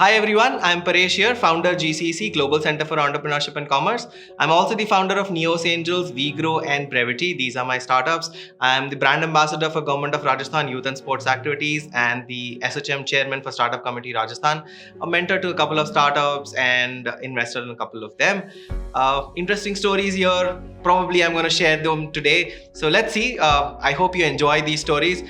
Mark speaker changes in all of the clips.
Speaker 1: Hi everyone, I'm Paresh here, founder GCC, Global Center for Entrepreneurship and Commerce. I'm also the founder of Neos Angels, VGrow and Brevity. These are my startups. I'm the brand ambassador for Government of Rajasthan Youth and Sports Activities and the SHM chairman for Startup Committee Rajasthan, a mentor to a couple of startups and investor in a couple of them. Interesting stories here. Probably I'm going to share them today. So let's see. I hope you enjoy these stories.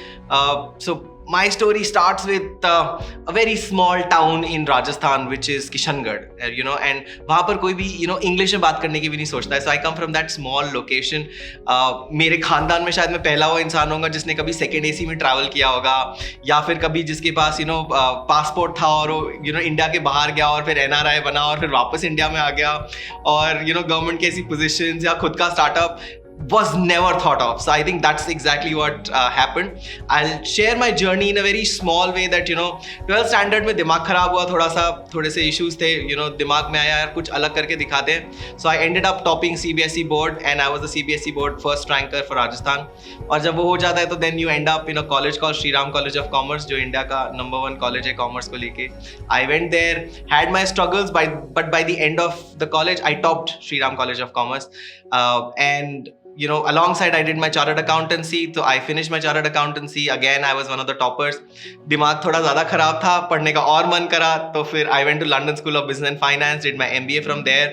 Speaker 1: My story starts with a very small town in Rajasthan, which is Kishangarh, and वहाँ पर कोई भी English में बात करने की भी नहीं सोचता है. So I come from that small location. मेरे खानदान में शायद मैं पहला वो इंसान होगा जिसने कभी सेकेंड एसी में ट्रैवल किया होगा, या फिर कभी जिसके पास पासपोर्ट था और इंडिया के बाहर गया और फिर एनआरआई बना और फिर वापस इंडिया में आ गया, और गवर्नमेंट की ऐसी पोजीशंस या खुद का startup was never thought of. So I think that's exactly what happened. I'll share my journey in a very small way that 12th standard में दिमाग खराब हुआ, थोड़े से issues थे, दिमाग में आया यार कुछ अलग करके दिखाते हैं. So I ended up topping CBSE board and I was the CBSE board first ranker for Rajasthan. और जब वो हो जाता है तो then you end up in a college called Shri Ram College of Commerce, जो इंडिया का number 1 college है commerce को लेके. I went there, had my struggles, but by the end of the college I topped Shri Ram College of Commerce, and alongside I did my chartered accountancy. So I finished my chartered accountancy. Again, I was one of the toppers. दिमाग थोड़ा ज़्यादा खराब था, पढ़ने का और मन करा, तो फिर I went to London School of Business and Finance, did my MBA from there.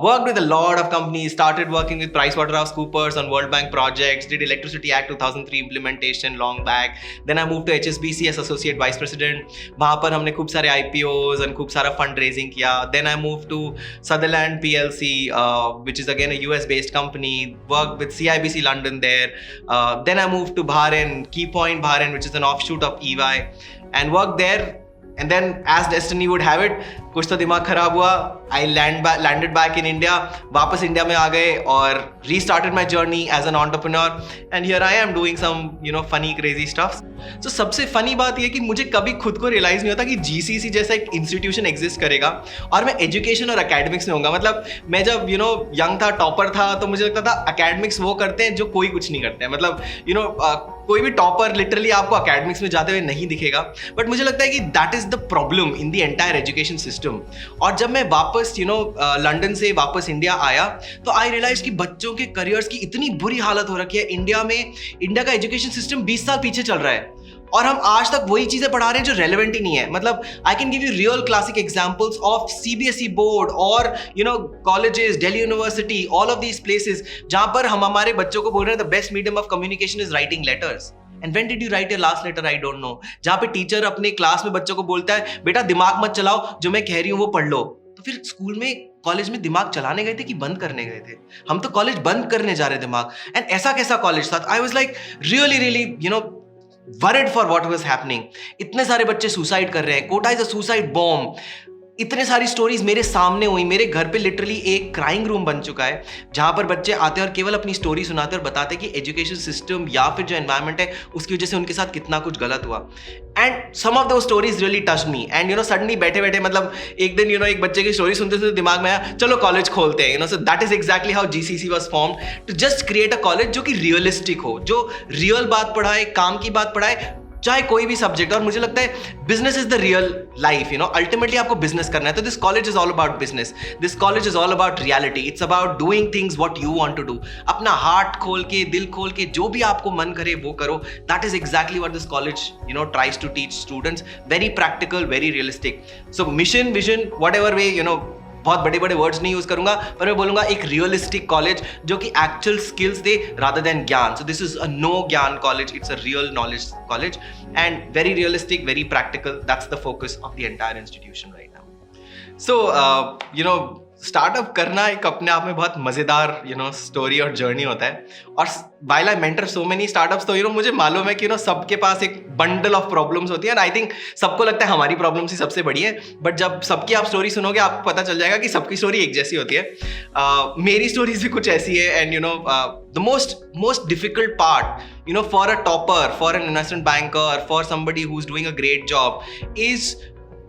Speaker 1: Worked with a lot of companies, started working with PricewaterhouseCoopers on World Bank projects, did Electricity Act 2003 implementation long back. Then I moved to HSBC as Associate Vice President. वहाँ पर हमने खूब सारे IPOs and खूब सारा fundraising किया. Then I moved to Sutherland PLC, which is again a US based company. Worked with CIBC London there. Then I moved to Bahrain, Keypoint Bahrain, which is an offshoot of EY, and worked there. And then, as destiny would have it, कुछ तो दिमाग खराब हुआ. I landed back in India. वापस India में आ गए और restarted my journey as an entrepreneur. And here I am doing some funny crazy stuff. So सबसे funny बात ये कि मुझे कभी खुद को realize नहीं होता कि GCC जैसा एक institution exist करेगा और मैं education और academics में होऊंगा. मतलब मैं जब young था, topper था, तो मुझे लगता था academics वो करते हैं जो कोई कुछ नहीं करते हैं. मतलब कोई भी टॉपर लिटरली आपको अकेडमिक्स में जाते हुए नहीं दिखेगा, बट मुझे लगता है कि that is the problem in the entire education system. और जब मैं वापस लंदन से वापस इंडिया आया तो आई रियलाइज कि बच्चों के करियर्स की इतनी बुरी हालत हो रखी है इंडिया में. इंडिया का एजुकेशन सिस्टम 20 साल पीछे चल रहा है और हम आज तक वही चीजें पढ़ा रहे हैं जो रेलेवेंट ही नहीं है. मतलब I can give you real classic examples of CBSE board और colleges, Delhi University, all of these places जहां पर हम हमारे बच्चों को बोल रहे हैं the best medium of communication is writing letters. And when did you write your last letter? I don't know. जहां पे टीचर अपने क्लास में बच्चों को बोलता है बेटा दिमाग मत चलाओ, जो मैं कह रही हूं वो पढ़ लो. तो फिर स्कूल में, कॉलेज में दिमाग चलाने गए थे कि बंद करने गए थे? हम तो कॉलेज बंद करने जा रहे दिमाग. एंड ऐसा कैसा कॉलेज था? I was like really worried for what was happening. इतने सारे बच्चे सुसाइड कर रहे हैं. Kota is a suicide bomb. इतने सारी स्टोरीज मेरे सामने हुई. मेरे घर पे लिटरली एक क्राइंग रूम बन चुका है जहां पर बच्चे आते हैं और केवल अपनी स्टोरी सुनाते हैं और बताते हैं कि एजुकेशन सिस्टम या फिर जो एनवायरनमेंट है उसकी वजह से उनके साथ कितना कुछ गलत हुआ. And some of those stories really touched me. And suddenly बैठे बैठे मतलब एक दिन एक बच्चे की स्टोरी सुनते सुनते दिमाग में आया चलो कॉलेज खोलते हैं. So that is exactly how GCC was formed, to just create a college जो कि रियलिस्टिक हो, जो रियल बात पढ़ाए, काम की बात पढ़ाए, चाहे कोई भी सब्जेक्ट. और मुझे लगता है business is the real life. Ultimately आपको बिजनेस करना है. तो this college is all about business. This college is all about reality. It's about doing things what you want to do. अपना हार्ट खोल के, दिल खोल के, जो भी आपको मन करे वो करो. That is exactly what this college tries to teach students. Very practical, very realistic. So mission, vision, whatever way, बहुत बड़े बड़े वर्ड्स नहीं यूज करूंगा, पर मैं बोलूंगा एक रियलिस्टिक कॉलेज जो कि एक्चुअल स्किल्स दे rather than gyan. So this is a no gyan college, it's a real knowledge college and very realistic, very practical. That's the focus of the entire institution right now. So startup करना एक अपने आप में बहुत मजेदार story और journey होता है. और while I mentor so many startups, तो मुझे मालूम है कि सबके पास एक बंडल ऑफ प्रॉब्लम्स होती है. एंड आई थिंक सबको लगता है हमारी प्रॉब्लम्स ही सबसे बड़ी है, बट जब सबकी आप स्टोरी सुनोगे आपको पता चल जाएगा कि सबकी स्टोरी एक जैसी होती है. मेरी स्टोरीज भी कुछ ऐसी है. And the most difficult part for a topper, for an investment banker, for somebody who's doing a great job is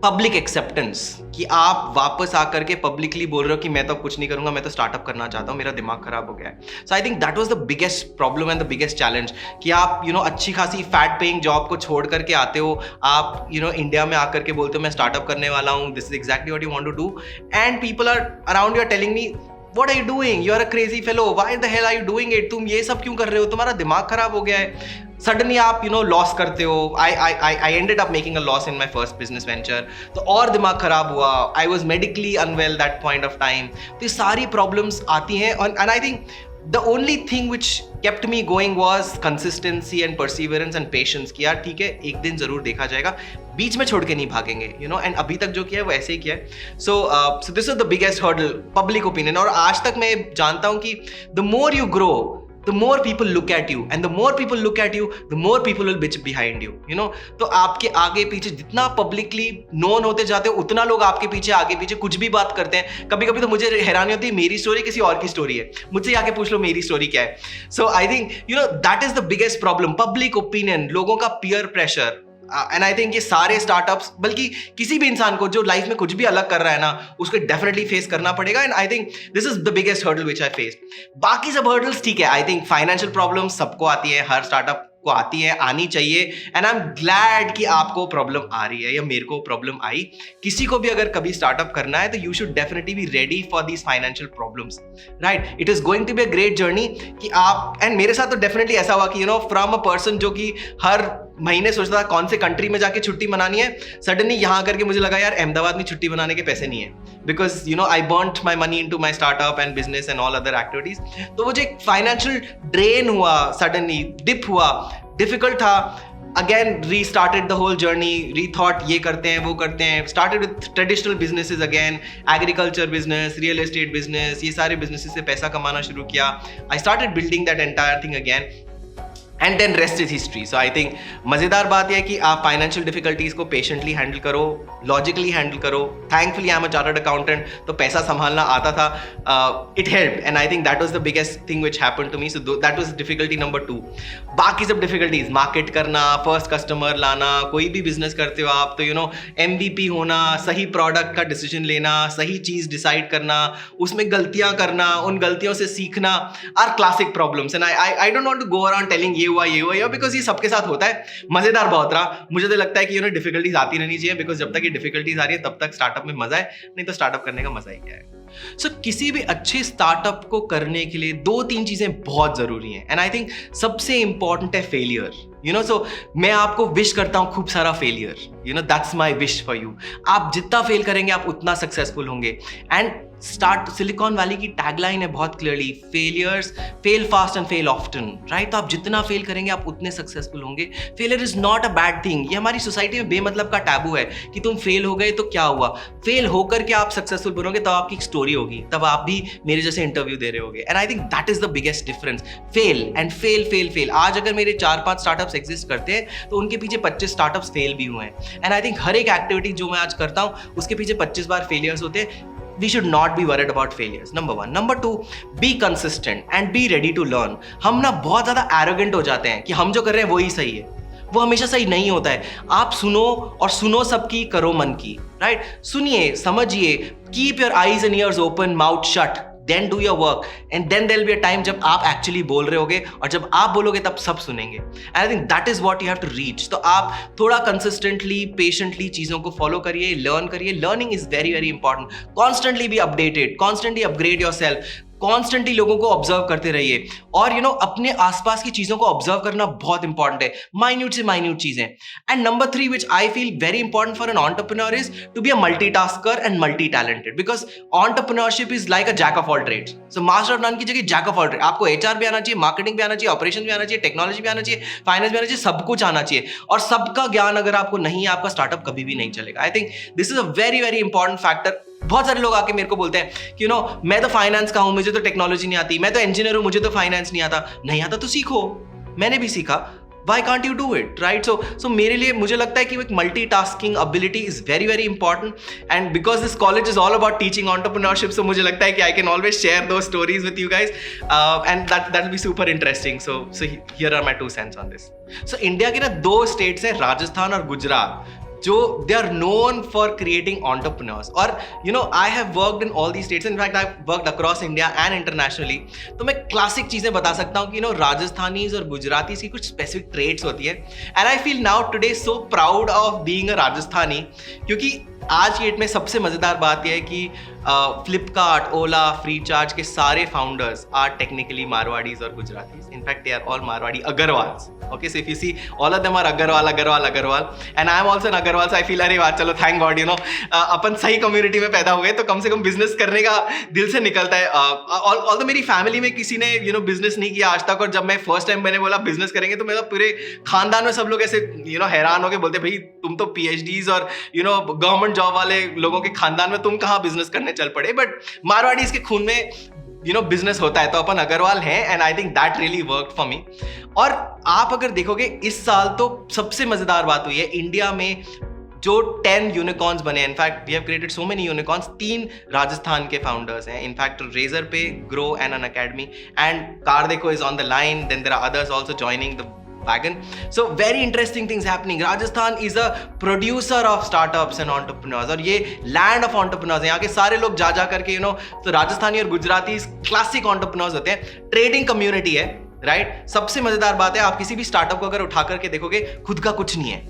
Speaker 1: public acceptance, कि आप वापस आकर के पब्लिकली बोल रहे हो कि मैं तो कुछ नहीं करूंगा, मैं तो स्टार्टअप करना चाहता हूं, मेरा दिमाग खराब हो गया है. So I think that was the biggest problem and the biggest challenge, कि आप अच्छी खासी फैट पेइंग जॉब को छोड़ करके आते हो, आप इंडिया में आकर के बोलते हो मैं स्टार्टअप करने वाला हूं, this is exactly what you want to do, and people are around you are telling me What are you doing? You are a crazy fellow. Why the hell are you doing it? तुम ये सब क्यों कर रहे हो? तुम्हारा दिमाग खराब हो गया है. Suddenly आप लॉस करते हो. I ended up making a loss in my first business venture. तो और दिमाग खराब हुआ. I was medically unwell that point of time. तो ये सारी problems आती हैं, and I think the only thing which kept me going was consistency and perseverance and patience. कि यार ठीक है, एक दिन जरूर देखा जाएगा, बीच में छोड़ के नहीं भागेंगे, एंड अभी तक जो किया है वो ऐसे ही किया है. सो this is the biggest hurdle, public opinion. और आज तक मैं जानता हूं कि the more you grow, the more people look at you, and the more people look at you, the more people will bitch behind you. तो आपके आगे पीछे जितना पब्लिकली नोन होते जाते हो, उतना लोग आपके पीछे आगे पीछे कुछ भी बात करते हैं. कभी कभी तो मुझे हैरानी होती है, मेरी स्टोरी किसी और की स्टोरी है, मुझसे आके पूछ लो मेरी स्टोरी क्या है. So I think that is the biggest problem, public opinion, लोगों का peer pressure. And I think ये सारे स्टार्टअप्स, बल्कि किसी भी इंसान को जो लाइफ में कुछ भी अलग कर रहा है ना, उसको डेफिनेटली फेस करना पड़ेगा. And I think this is the biggest hurdle which I face. बाकी सब हर्डल्स ठीक है. आई थिंक फाइनेंशियल प्रॉब्लम्स सबको आती है, हर स्टार्टअप को आती है, आनी चाहिए. एंड आई एम ग्लैड कि आपको प्रॉब्लम आ रही है या मेरे को प्रॉब्लम आई. किसी को भी अगर कभी स्टार्टअप करना है तो you should definitely be ready for these financial problems, right. It is going to be a great journey कि आप, एंड मेरे साथ तो डेफिनेटली ऐसा हुआ कि फ्रॉम अ पर्सन जो कि हर महीने सोचता था कौन से कंट्री में जाके छुट्टी मनानी है, सडनली यहां करके मुझे लगा यार अहमदाबाद में छुट्टी मनाने के पैसे नहीं है, because I burned my money into my startup and business and all other activities. तो वो जो एक फाइनेंशियल ड्रेन हुआ, सडनली डिप हुआ, डिफिकल्ट था. Again restarted the whole journey, rethought ये करते हैं वो करते हैं, started with traditional businesses again, agriculture business, real estate business, ये सारे बिजनेसेस से पैसा कमाना शुरू किया. I started building that entire thing again, and then rest is history. So I think मजेदार बात यह है कि आप फाइनेंशियल डिफिकल्टीज को पेशेंटली हैंडल करो, लॉजिकली हैंडल करो. Thankfully I am a chartered accountant, तो पैसा संभालना आता था. It help, and I think that was the biggest thing which happened to me. So that was difficulty number 2. बाकी सब डिफिकल्टीज, मार्केट करना, फर्स्ट कस्टमर लाना, कोई भी बिजनेस करते हो आप तो MVP होना, सही प्रोडक्ट का डिसीजन लेना, सही चीज डिसाइड करना, उसमें गलतियां करना, उन गलतियों से सीखना, are classic problems. And I don't want to go around telling ये हुआ बिकॉज ये सबके साथ होता है. मजेदार बहुत रहा. मुझे तो लगता है कि डिफिकल्टीज आती रहनी चाहिए, बिकॉज जब तक ये डिफिकल्टीज आ रही है तब तक स्टार्टअप में मजा है, नहीं तो स्टार्टअप करने का मजा ही क्या है. सो किसी भी अच्छे स्टार्टअप को करने के लिए 2-3 चीजें बहुत जरूरी हैं, एंड आई थिंक सबसे इंपॉर्टेंट है फेलियर. सो मैं आपको विश करता हूं खूब सारा failure. That's my wish for you. आप जितना फेल करेंगे आप उतना सक्सेसफुल होंगे. एंड स्टार्ट सिलिकॉन वैली की टैगलाइन है बहुत clearly, fail fast and fail often, right. तो आप जितना फेल करेंगे आप उतने सक्सेसफुल होंगे. Failure is not a bad thing. ये हमारी सोसाइटी में बेमतलब का टैबू है कि तुम फेल हो गए तो क्या हुआ. फेल होकर के आप सक्सेसफुल बनोगे तब आपकी एक स्टोरी होगी, तब आप भी मेरे जैसे इंटरव्यू दे रहे होगे. And I think that is the biggest difference. Fail and fail. आज अगर मेरे 4-5 स्टार्टअप्स एग्जिस्ट करते हैं तो उनके पीछे 25 स्टार्टअप्स फेल भी हुए हैं. एंड आई थिंक हर एक एक्टिविटी जो मैं आज करता हूं उसके पीछे 25 बार फेलियर्स होते हैं. We should not be worried about failures. Number 1. Number 2, be consistent and be ready to learn. हम ना बहुत ज़्यादा arrogant हो जाते हैं कि हम जो कर रहे हैं वही सही है. वो हमेशा सही नहीं होता है. आप सुनो और सुनो सबकी, करो मन की, राइट. सुनिए, समझिए, keep your eyes and ears open, mouth shut. Then do your work, and then there will be a time जब आप actually बोल रहे होगे, और जब आप बोलोगे तब सब सुनेंगे. And I think that is what you have to reach. तो आप थोड़ा consistently, patiently चीज़ों को follow करिए, learn करिए. Learning is very very important. Constantly be updated, constantly upgrade yourself. Constantly लोगों को ऑब्जर्व करते रहिए. और अपने आसपास की चीजों को ऑब्जर्व करना बहुत इंपॉर्टेंट है, माइन्यूट से माइन्यूट चीजें. And number 3 which I feel very important for an entrepreneur is to be a multitasker and multi talented, because entrepreneurship is like a jack of all trades. So master of none की जगह jack of all trade. आपको HR भी आना चाहिए, marketing भी आना चाहिए, operation भी आना चाहिए, टेक्नोलॉजी भी आना चाहिए, फाइनेंस भी आना चाहिए, सब कुछ आना चाहिए. और सबका ज्ञान अगर आपको नहीं है, आपका स्टार्टअप कभी भी नहीं चलेगा. आई think this is a very very important factor. बहुत सारे लोग आके मेरे को बोलते हैं कि मैं तो फाइनेंस का हूं, मुझे तो टेक्नोलॉजी नहीं आती, मैं तो इंजीनियर हूं, मुझे तो फाइनेंस नहीं आता. नहीं आता तो सीखो, मैंने भी सीखा. Why can't you do it, right? So मेरे लिए मुझे लगता है कि एक multitasking ability is very very important, and because this college is all about teaching entrepreneurship, so मुझे लगता है कि I can always share those stories with you guys, and that will be super interesting. So here are my 2 cents on this. So India के ना 2 states हैं, राजस्थान और गुजरात. जो they are known for creating entrepreneurs. और you know I have worked in all the states, in fact I have worked across India and internationally. तो मैं classic चीजें बता सकता हूँ कि यू नो राजस्थानीज और गुजरातीज की कुछ स्पेसिफिक ट्रेट्स होती है. And I feel now today so proud of being a Rajasthani, क्योंकि आज की डेट में सबसे मजेदार बात यह है कि फ्लिपकार्ट, ओला, फ्री चार्ज के सारे फाउंडर्स आर टेक्निकली मारवाड़ीज और Gujaratis. In fact they are all Marwari Agarwals. Okay, so if you see, all of them are Agarwal, and I am also an Agarwal, so I feel अरे वाह चलो thank God, you know, अपन सही community में पैदा हो गए तो कम से कम बिजनेस करने का दिल से निकलता है. ऑल्दो मेरी फैमिली में किसी ने यू नो बिजनेस नहीं किया आज तक, और जब मैं फर्स्ट टाइम मैंने बोला बिजनेस करेंगे तो मेरा पूरे खानदान में सब लोग ऐसे यू नो हैरान हो के बोलते भाई तुम तो PhDs और यू नो गवर्नमेंट जॉब वाले लोगों के खानदान में तुम कहाँ बिजनेस करने चल पड़े. बट मारवाड़ीज के खून में यू नो बिजनेस होता है, तो अपन अग्रवाल हैं, and I think that really worked for me. और आप अगर देखोगे इस साल तो सबसे मजेदार बात हुई है, इंडिया में जो 10 यूनिकॉर्न्स बने. In fact we have created so many unicorns. 3 Rajasthan के फाउंडर्स हैं. In fact Razorpay, Groww and Unacademy, and CarDekho is on the line. Then there are others also joining the wagon. So very interesting things happening. Rajasthan is a producer of startups and entrepreneurs, और ये land of entrepreneurs है. यहाँ के सारे लोग जा करके you know, तो राजस्थानी और गुजराती क्लासिक entrepreneurs होते हैं. ट्रेडिंग कम्युनिटी है, राइट. सबसे मजेदार बात है, आप किसी भी स्टार्टअप को अगर उठा करके देखोगे, खुद का कुछ नहीं है,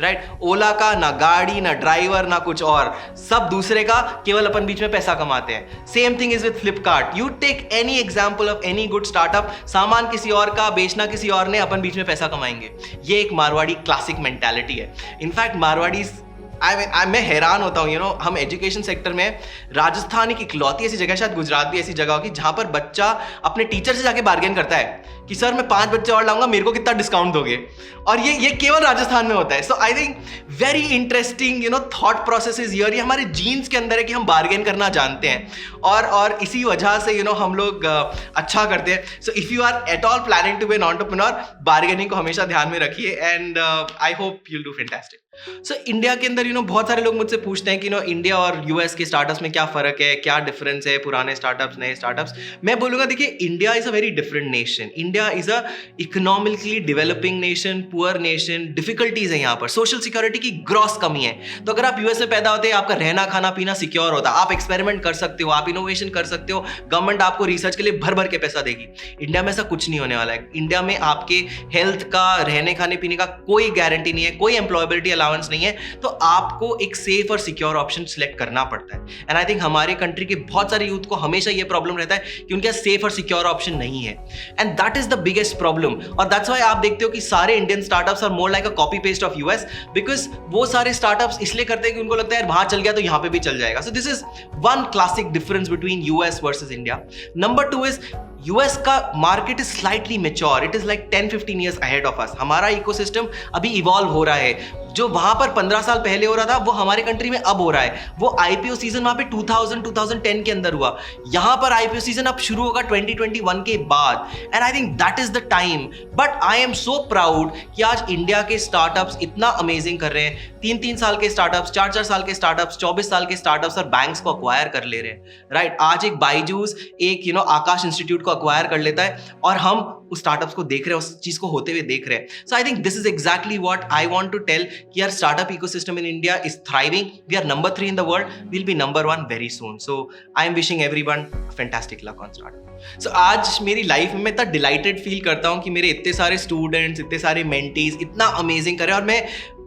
Speaker 1: राइट. ओला का ना गाड़ी, ना ड्राइवर, ना कुछ और, सब दूसरे का, केवल अपन बीच में पैसा कमाते हैं. Same thing is with Flipkart. You take any example of any good startup, सामान किसी और का, बेचना किसी और ने, अपन बीच में पैसा कमाएंगे. ये एक मारवाड़ी क्लासिक मेंटालिटी है. इनफैक्ट मारवाड़ी मैं हैरान होता हूँ, यू नो, हम एजुकेशन सेक्टर में राजस्थान एक इकलौती ऐसी जगह, शायद गुजरात भी ऐसी जगह होगी, जहां पर बच्चा अपने टीचर से जाके बार्गेन करता है कि सर मैं 5 बच्चे और लाऊंगा, मेरे को कितना डिस्काउंट दोगे. और ये केवल राजस्थान में होता है. So I think very interesting you know thought process is here. ये हमारे जीन्स के अंदर है कि हम बार्गेन करना जानते हैं, और इसी वजह से यू नो हम लोग अच्छा करते हैं. So if you are at all planning to be an entrepreneur, bargaining को हमेशा ध्यान में रखिए, and I hope you will do fantastic. So India के अंदर यू नो बहुत सारे लोग मुझसे पूछते हैं कि नो इंडिया और यूएस के स्टार्टअप्स में क्या फर्क है, क्या डिफरेंस है, पुराने स्टार्टअप्स, नए स्टार्टअप्स. मैं बोलूंगा देखिए, India is a very different nation. India is a economically developing nation, poor nation. Difficulties है यहाँ पर, सोशल सिक्योरिटी की ग्रॉस कमी है. तो अगर आप यूएस में पैदा होते हैं, आपका रहना खाना पीना सिक्योर होता, आप एक्सपेरिमेंट कर सकते हो, आप इनोवेशन कर सकते हो, गवर्नमेंट आपको रिसर्च के लिए भर भर के पैसा देगी. इंडिया में ऐसा कुछ नहीं होने वाला है. इंडिया में आपके हेल्थ का, रहने खाने पीने का कोई गारंटी नहीं है, कोई एम्प्लॉयबिलिटी अलाउंस नहीं है. तो आपको एक सेफ और सिक्योर ऑप्शन सिलेक्ट करना पड़ता है. एंड आई थिंक हमारे कंट्री के बहुत सारे यूथ को हमेशा ये प्रॉब्लम रहता है कि उनके सेफ और सिक्योर ऑप्शन नहीं है. And that is the biggest problem. और दैट्स व्हाई आप देखते हो कि सारे Indian startups are more like a copy paste of US, because वो सारे स्टार्टअप्स इसलिए करते हैं कि उनको लगता है वहां चल गया तो यहां पे भी चल जाएगा. So this is one classic difference between US versus India. Number 2 is US का market is slightly mature. It is like 10-15 years ahead of us. हमारा इकोसिस्टम अभी इवॉल्व हो रहा है. जो वहां पर 15 साल पहले हो रहा था, वो हमारे कंट्री में अब हो रहा है. वो आईपीओ सीजन वहां पे 2000-2010 के अंदर हुआ. यहां पर आईपीओ सीजन अब शुरू होगा 2021 के बाद. And I think that is the time. But I am so proud कि आज इंडिया के स्टार्टअप्स इतना अमेजिंग कर रहे हैं. 3-3 साल के स्टार्टअप्स, 4-4 साल के स्टार्टअप्स, 24 साल के स्टार्टअप्स और बैंक्स को अक्वायर कर ले रहे हैं, राइट. आज एक बायजूस, एक यू नो आकाश इंस्टीट्यूट को अक्वायर कर लेता है, और हम उस स्टार्टअप्स को देख रहे हैं, उस चीज को होते हुए देख रहे हैं. So I think this is exactly what I want to tell कि यार startup ecosystem in India is thriving. We are number 3 in the world. We'll be number 1 very soon. So I am wishing everyone fantastic luck on startup. So आज मेरी life में मैं इतना delighted feel करता हूँ कि मेरे इतने सारे स्टूडेंट्स, इतने सारे मेंटीज इतना अमेजिंग करें. और मैं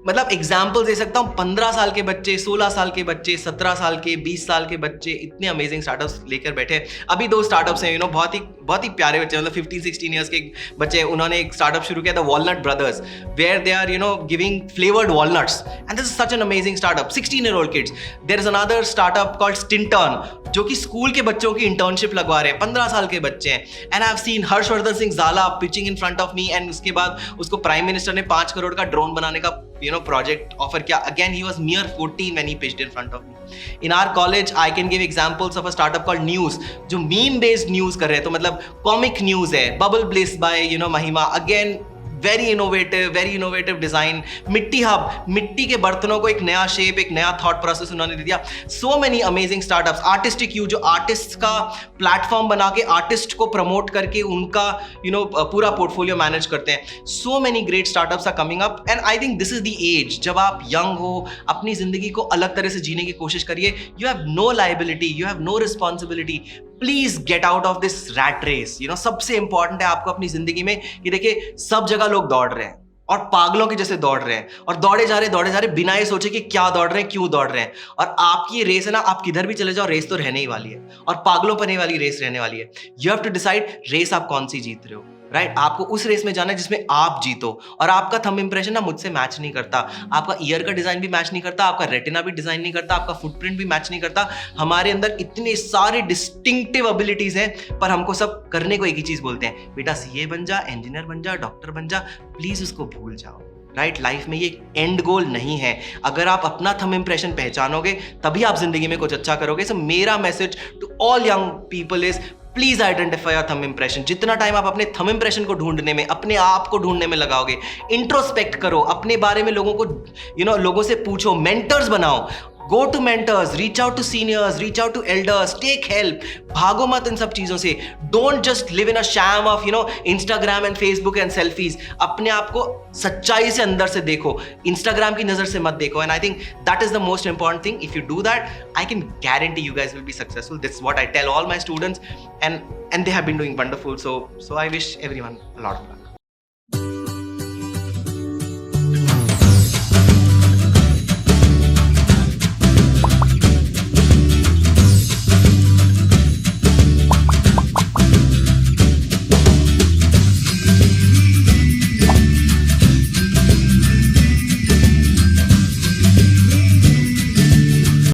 Speaker 1: मतलब एग्जाम्पल दे सकता हूँ, 15 साल के बच्चे, 16 साल के बच्चे, 17 साल के, 20 साल के बच्चे इतने अमेजिंग स्टार्टअप्स लेकर बैठे हैं. अभी 2 स्टार्टअप्स हैं, यू नो, बहुत ही प्यारे बच्चे, मतलब 15-16 ईयर्स के बच्चे. उन्होंने एक स्टार्टअप शुरू किया, the walnut brothers, where they are you know giving flavoured walnuts, and this is such an amazing startup. 16-year-old kids. There is another startup called Stintern, जो कि स्कूल के बच्चों की इंटर्नशिप लगवा रहे हैं. 15 साल के बच्चे हैं. And I have seen Harshvardhan Singh Zala pitching in front of me, and उसके बाद उसको प्राइम मिनिस्टर ने 5 करोड़ का ड्रोन बनाने का you know project offer किया. Again he was mere 14 when he pitched in front of me. In our college I can give examples of a startup called News, जो meme based news कर रहे हैं. तो मतलब comic news है, Bubble Bliss by you know Mahima. Again very innovative design. मिट्टी hub, मिट्टी के बर्तनों को एक नया शेप, एक नया थॉट प्रोसेस उन्होंने दे दिया. So many amazing startups. Artistic you, जो आर्टिस्ट का प्लेटफॉर्म बना के आर्टिस्ट को प्रमोट करके उनका पूरा पोर्टफोलियो मैनेज करते हैं. So many great startups are coming up and I think this is the age जब आप यंग हो, अपनी जिंदगी को अलग तरह से जीने की कोशिश करिए. You have no liability, you have no responsibility. Please get out of this rat race. सबसे इंपॉर्टेंट है आपको अपनी जिंदगी में कि देखिए सब जगह लोग दौड़ रहे हैं और पागलों के जैसे दौड़ रहे हैं और दौड़े जा रहे बिना ये सोचे कि क्या दौड़ रहे हैं, क्यों दौड़ रहे हैं. और आपकी ये रेस है ना, आप किधर भी चले जाओ, रेस तो रहने ही वाली है और पागलों पर वाली रेस रहने वाली है. You have to decide race आप कौन सी जीत रहे हो. राइट, आपको उस रेस में जाना है जिसमें आप जीतो. और आपका थंब इंप्रेशन ना मुझसे मैच नहीं करता, आपका ईयर का डिजाइन भी मैच नहीं करता, आपका रेटिना भी डिजाइन नहीं करता, आपका फुटप्रिंट भी मैच नहीं करता. हमारे अंदर इतने सारे डिस्टिंक्टिव एबिलिटीज हैं, पर हमको सब करने को एक ही चीज बोलते हैं, बेटा सीए बन जा, इंजीनियर बन जा, डॉक्टर बन जा. प्लीज उसको भूल जाओ. राइट, लाइफ में ये एंड गोल नहीं है. अगर आप अपना थंब इंप्रेशन पहचानोगे तभी आप जिंदगी में कुछ अच्छा करोगे. सो मेरा message to all young people is please identify your thumb impression. जितना टाइम आप अपने थंब इंप्रेशन को ढूंढने में, अपने आप को ढूंढने में लगाओगे, इंट्रोस्पेक्ट करो, अपने बारे में लोगों को लोगों से पूछो, मेंटर्स बनाओ. Go to mentors, reach out to seniors, reach out to elders, take help. भागो मत इन सब चीजों से. Don't just live in a sham of Instagram and Facebook and selfies. अपने आप को सच्चाई से अंदर से देखो, Instagram की नजर से मत देखो. And I think that is the most important thing. If you do that, I can guarantee you guys will be successful. That's what I tell all my students, and they have been doing wonderful. So I wish everyone a lot of luck.